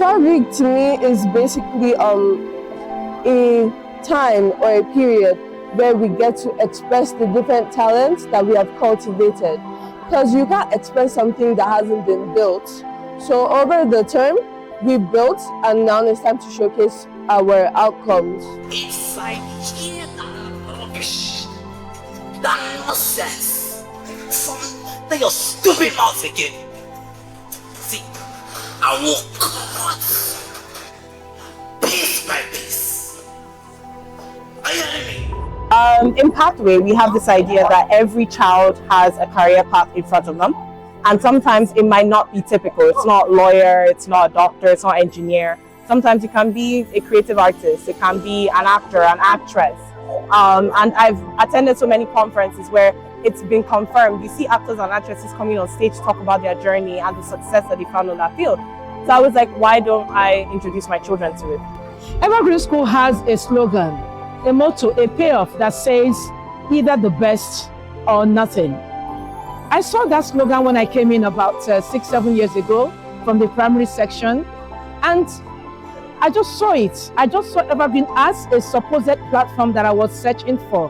Thryve to me is basically a time or a period where we get to express the different talents that we have cultivated. Because you can't express something that hasn't been built. So over the term, we built, and now it's time to showcase our outcomes. If I hear that rubbish, that nonsense from your stupid mouth again, see, I will cut piece by piece. Are you hearing me? In Pathway, we have this idea that every child has a career path in front of them. And sometimes it might not be typical. It's not lawyer, it's not a doctor, it's not engineer. Sometimes it can be a creative artist, it can be an actor, an actress. And I've attended so many conferences where it's been confirmed. You see actors and actresses coming on stage to talk about their journey and the success that they found on that field. So I was like, why don't I introduce my children to it? Evergreen School has a slogan, a motto, a payoff that says either the best or nothing. I saw that slogan when I came in about 6-7 years ago from the primary section, and I just saw it. I just saw Evergreen as a supposed platform that I was searching for.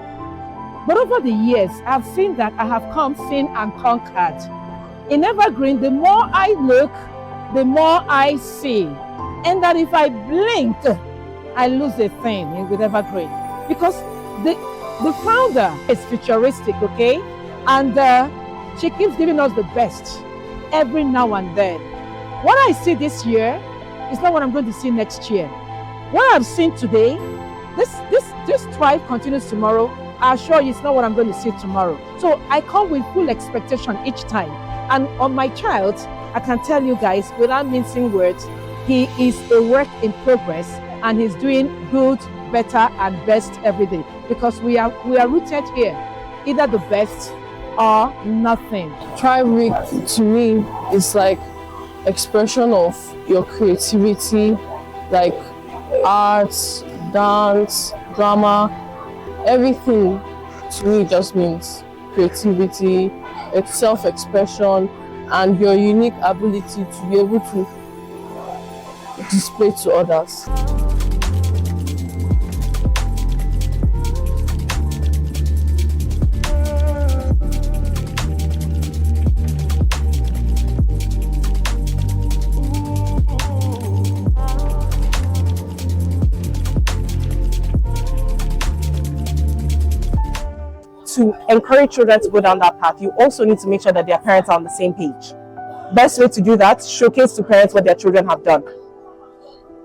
But over the years, I've seen that I have come, seen, and conquered. In Evergreen, the more I look, the more I see. And that if I blink, I lose a thing with Evergreen. Because the founder is futuristic, okay? And she keeps giving us the best every now and then. What I see this year is not what I'm going to see next year. What I've seen today, this Thryve continues tomorrow. I assure you it's not what I'm going to see tomorrow. So I come with full expectation each time. And on my child, I can tell you guys, without mincing words, he is a work in progress and he's doing good, better, and best every day. Because we are rooted here, either the best or nothing. Thryve to me is like expression of your creativity, like arts, dance, drama, everything to me just means creativity, it's self-expression, and your unique ability to be able to display to others. To encourage children to go down that path, you also need to make sure that their parents are on the same page. Best way to do that, showcase to parents what their children have done.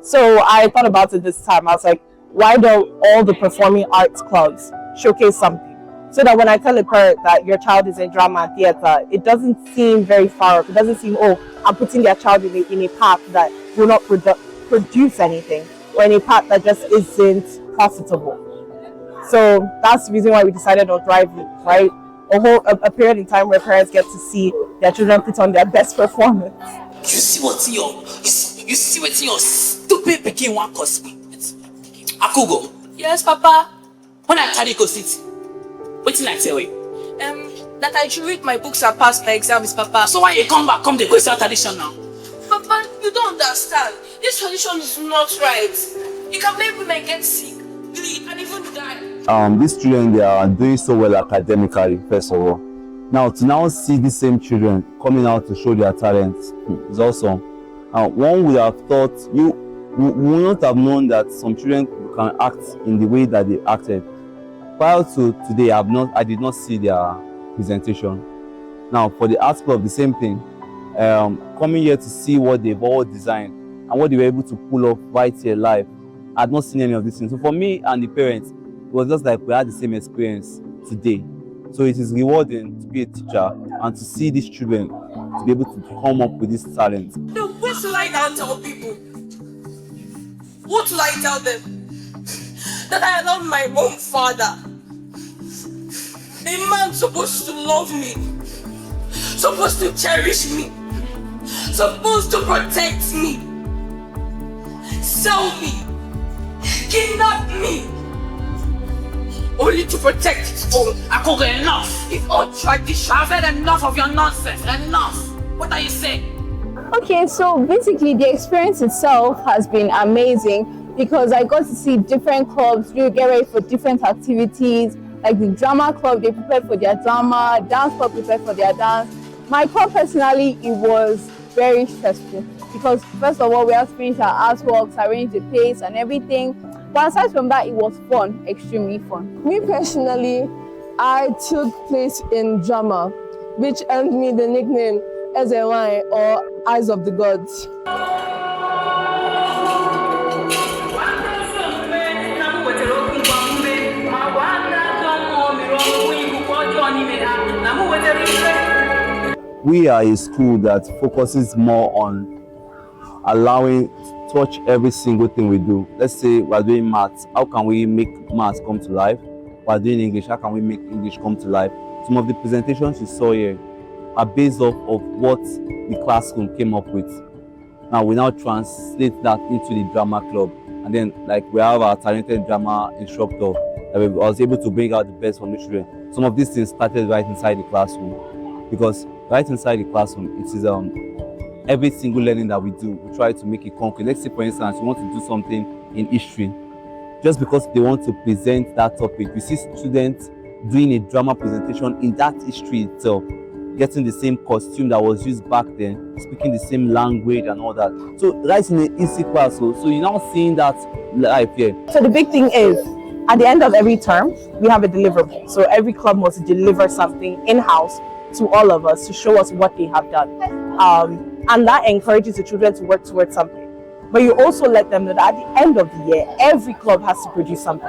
So I thought about it this time. I was like, why don't all the performing arts clubs showcase something? So that when I tell a parent that your child is in drama and theater, it doesn't seem very far off. It doesn't seem, oh, I'm putting their child in a path that will not produce anything, or in a path that just isn't profitable. So that's the reason why we decided on Thryve, right? A period in time where parents get to see their children put on their best performance. You see what's in your stupid picking one cause me. Akugo. Yes, Papa. When I carry go sit, what did I tell you? That I should read my books and pass my exams, Papa. So why you come back, come the go start tradition now? Papa, you don't understand. This tradition is not right. You can make women get sick, bleed, and even die. These children, they are doing so well academically, first of all. Now, to now see these same children coming out to show their talents is awesome. One would have thought, you would not have known that some children can act in the way that they acted. Prior to today, I did not see their presentation. Now, for the Arts Club, the same thing. Coming here to see what they've all designed and what they were able to pull off right here live. I had not seen any of these things. So for me and the parents, it was just like we had the same experience today. So it is rewarding to be a teacher and to see these children to be able to come up with this talent. No, what will I now tell people? What will I tell them? That I love my own father. A man supposed to love me, supposed to cherish me, supposed to protect me, sell me, kidnap me, only to protect his own. Akugo, enough! His own tradition. I've had enough of your nonsense. Enough! What are you saying? Okay, so basically the experience itself has been amazing because I got to see different clubs get ready for different activities. Like the drama club, they prepared for their drama, dance club prepared for their dance. My club personally, it was very stressful because first of all, we had to finish our artworks, arrange the plays and everything. But aside from that, it was fun, extremely fun. Me personally, I took place in drama, which earned me the nickname SLY or Eyes of the Gods. We are a school that focuses more on allowing touch every single thing we do. Let's say we're doing maths. How can we make maths come to life? We're doing English. How can we make English come to life? Some of the presentations you saw here are based off of what the classroom came up with. Now we now translate that into the drama club, and then like we have our talented drama instructor that was able to bring out the best from the children. Some of these things started right inside the classroom, because right inside the classroom, it is every single learning that we do, we try to make it concrete. Let's say, for instance, you want to do something in history. Just because they want to present that topic, you see students doing a drama presentation in that history itself, getting the same costume that was used back then, speaking the same language and all that. So that's in an easy class. So you're now seeing that live here. So the big thing is, at the end of every term, we have a deliverable. So every club must deliver something in-house to all of us to show us what they have done. And that encourages the children to work towards something. But you also let them know that at the end of the year, every club has to produce something.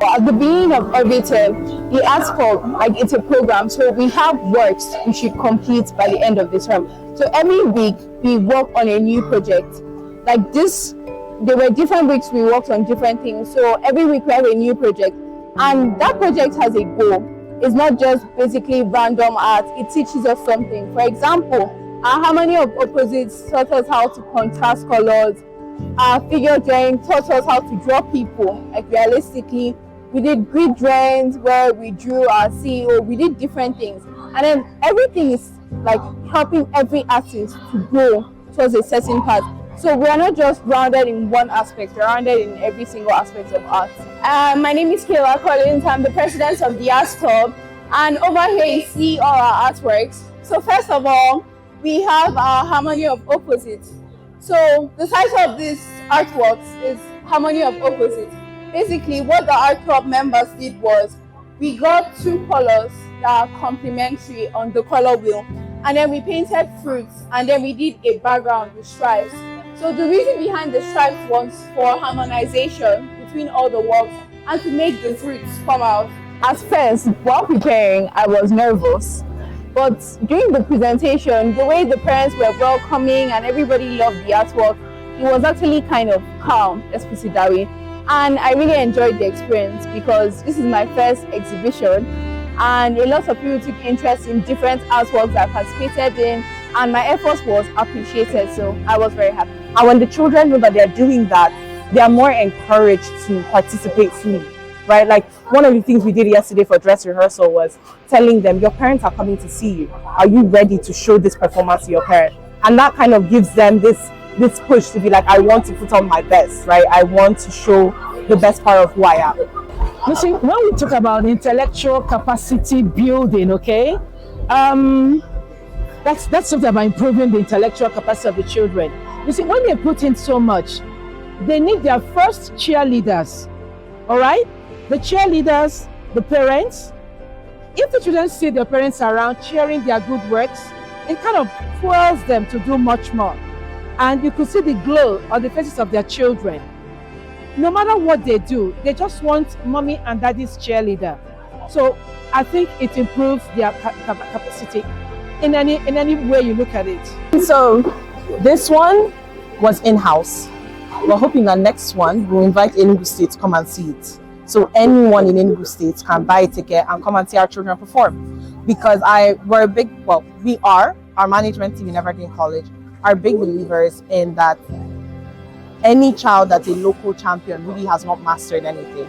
At the beginning of every term, the arts club, like it's a program, so we have works we should complete by the end of the term. So every week we work on a new project. Like this, there were different weeks we worked on different things. So every week we have a new project, and that project has a goal. It's not just basically random art, it teaches us something. For example, our harmony of opposites taught us how to contrast colors. Our figure drawing taught us how to draw people, like realistically. We did grid drawings where we drew our CEO, we did different things. And then everything is like helping every artist to grow towards a certain path. So we are not just rounded in one aspect, we're rounded in every single aspect of art. My name is Kayla Collins, I'm the president of the Arts Club. And over here you see all our artworks. So first of all, we have our harmony of opposites. So the title of this artworks is Harmony of Opposites. Basically, what the art club members did was we got two colors that are complementary on the color wheel, and then we painted fruits, and then we did a background with stripes. So the reason behind the stripes was for harmonization between all the works and to make the fruits come out. At first, while preparing, I was nervous. But during the presentation, the way the parents were welcoming and everybody loved the artwork, it was actually kind of calm, let's put it that way. And I really enjoyed the experience because this is my first exhibition, and a lot of people took interest in different artworks I participated in, and my efforts was appreciated, so I was very happy. And when the children know that they're doing that, they are more encouraged to participate fully, right? Like one of the things we did yesterday for dress rehearsal was telling them, your parents are coming to see you. Are you ready to show this performance to your parents? And that kind of gives them this push to be like, I want to put on my best, right? I want to show the best part of who I am. You see, when we talk about intellectual capacity building, okay, that's something about improving the intellectual capacity of the children. You see, when they put in so much, they need their first cheerleaders, all right? The cheerleaders, the parents. If the children see their parents around cheering their good works, it kind of fuels them to do much more. And you could see the glow on the faces of their children. No matter what they do, they just want mommy and daddy's cheerleader. So I think it improves their capacity in any way you look at it. So this one was in-house. We're hoping that next one we'll invite Enugu State to come and see it. So anyone in Enugu State can buy a ticket and come and see our children perform. Because our management team in Evergreen College are big believers in that any child that's a local champion really has not mastered anything.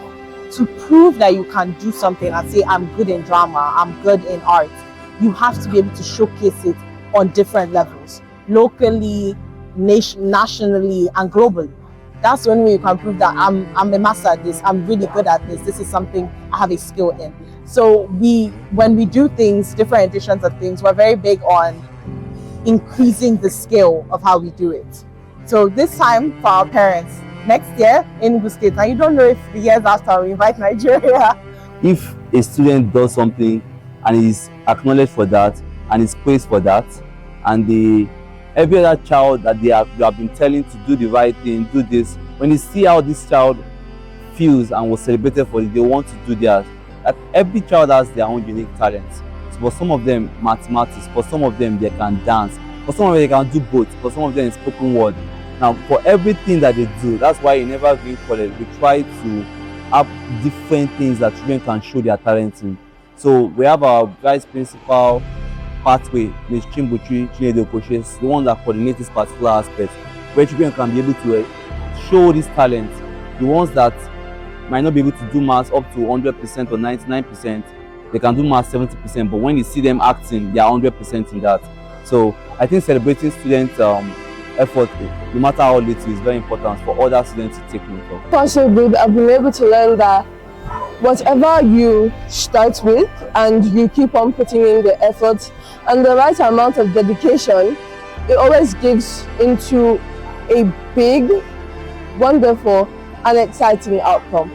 To prove that you can do something and say, I'm good in drama, I'm good in art, you have to be able to showcase it on different levels. locally, nationally, and globally. That's the only way you can prove that I'm a master at this, I'm really good at this, this is something I have a skill in. So when we do things, different editions of things, we're very big on increasing the skill of how we do it. So this time for our parents, next year in Enugu State, and you don't know if the years after we invite Nigeria. If a student does something and is acknowledged for that and is praised for that, and every other child that you have been telling to do the right thing, do this, when you see how this child feels and was celebrated for it, they want to do theirs. That every child has their own unique talents. So for some of them, mathematics, for some of them, they can dance, for some of them, they can do both, for some of them, it's spoken word. Now, for everything that they do, that's why in Evergreen College, we try to have different things that children can show their talents in. So we have our vice principal pathway, Ms. Chimbuchi Chinedo, the one that coordinates this particular aspect, where children can be able to show this talent. The ones that might not be able to do maths up to 100% or 99%, they can do maths 70%, but when you see them acting, they are 100% in that. So I think celebrating students' effort, no matter how little, is very important for other students to take note of. Possibly, I've been able to learn that whatever you start with and you keep on putting in the effort and the right amount of dedication, it always gives into a big, wonderful and exciting outcome.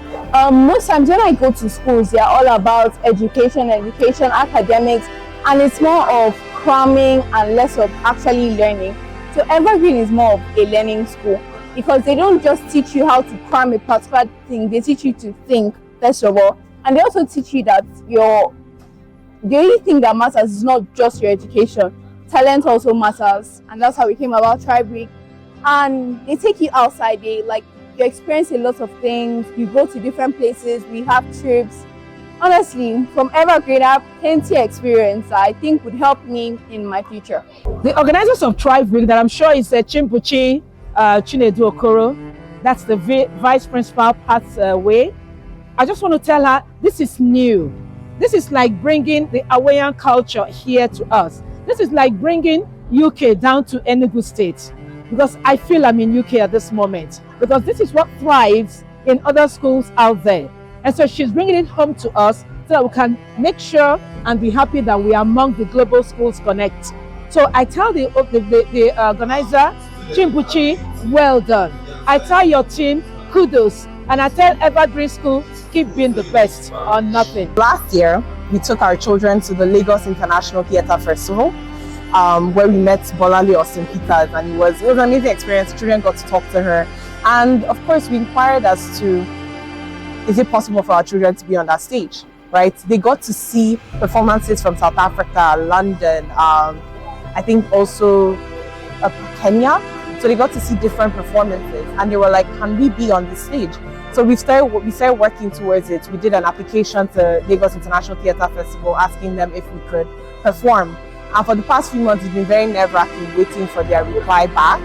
Most times when I go to schools, they're all about education, academics, and it's more of cramming and less of actually learning. So Evergreen is more of a learning school because they don't just teach you how to cram a particular thing, they teach you to think, first of all, and they also teach you that the only thing that matters is not just your education, talent also matters, and that's how we came about Thryve. And they take you outside, you experience a lot of things, you go to different places, we have trips. Honestly, from Evergreen, I have plenty of experience that I think would help me in my future. The organizers of Thryve that I'm sure is Chimbuchi Chinedu Okoro, that's the vice principal pathway. I just want to tell her this is new. This is like bringing the Hawaiian culture here to us. This is like bringing UK down to Enugu State, because I feel I'm in UK at this moment, because this is what thrives in other schools out there. And so she's bringing it home to us so that we can make sure and be happy that we are among the Global Schools Connect. So I tell the organizer, Chimbuchi, well done. I tell your team, kudos. And I tell Evergreen School, keep being the best or nothing. Last year, we took our children to the Lagos International Theatre Festival, where we met Bolale Austin Peters, and it was an amazing experience. Children got to talk to her. And of course, we inquired as to, is it possible for our children to be on that stage, right? They got to see performances from South Africa, London, I think also Kenya. So they got to see different performances, and they were like, can we be on this stage? So we started working towards it. We did an application to Lagos International Theatre Festival asking them if we could perform. And for the past few months, it's been very nerve-wracking waiting for their reply back.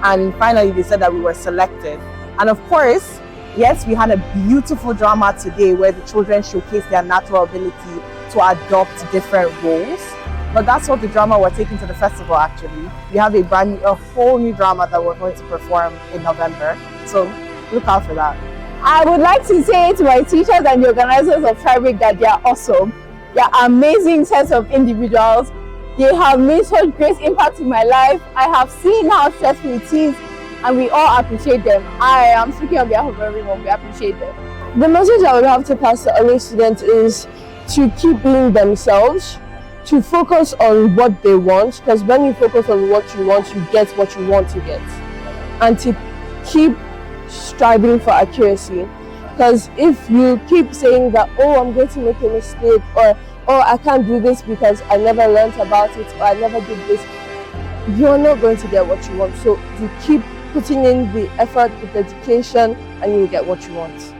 And finally, they said that we were selected. And of course, yes, we had a beautiful drama today where the children showcased their natural ability to adopt different roles. But that's what the drama we're taking to the festival, actually. We have a whole new drama that we're going to perform in November. So look out for that. I would like to say to my teachers and the organizers of Thryve that they are awesome. They are amazing sets of individuals. They have made such great impact in my life. I have seen how stressful it is, and we all appreciate them. I am speaking on behalf of everyone, we appreciate them. The message I would have to pass to any student is to keep being themselves, to focus on what they want, because when you focus on what you get what you want to get, and to keep striving for accuracy. Because if you keep saying that, oh, I'm going to make a mistake, or oh, I can't do this because I never learned about it, or I never did this, you're not going to get what you want. So you keep putting in the effort, the dedication, and you get what you want.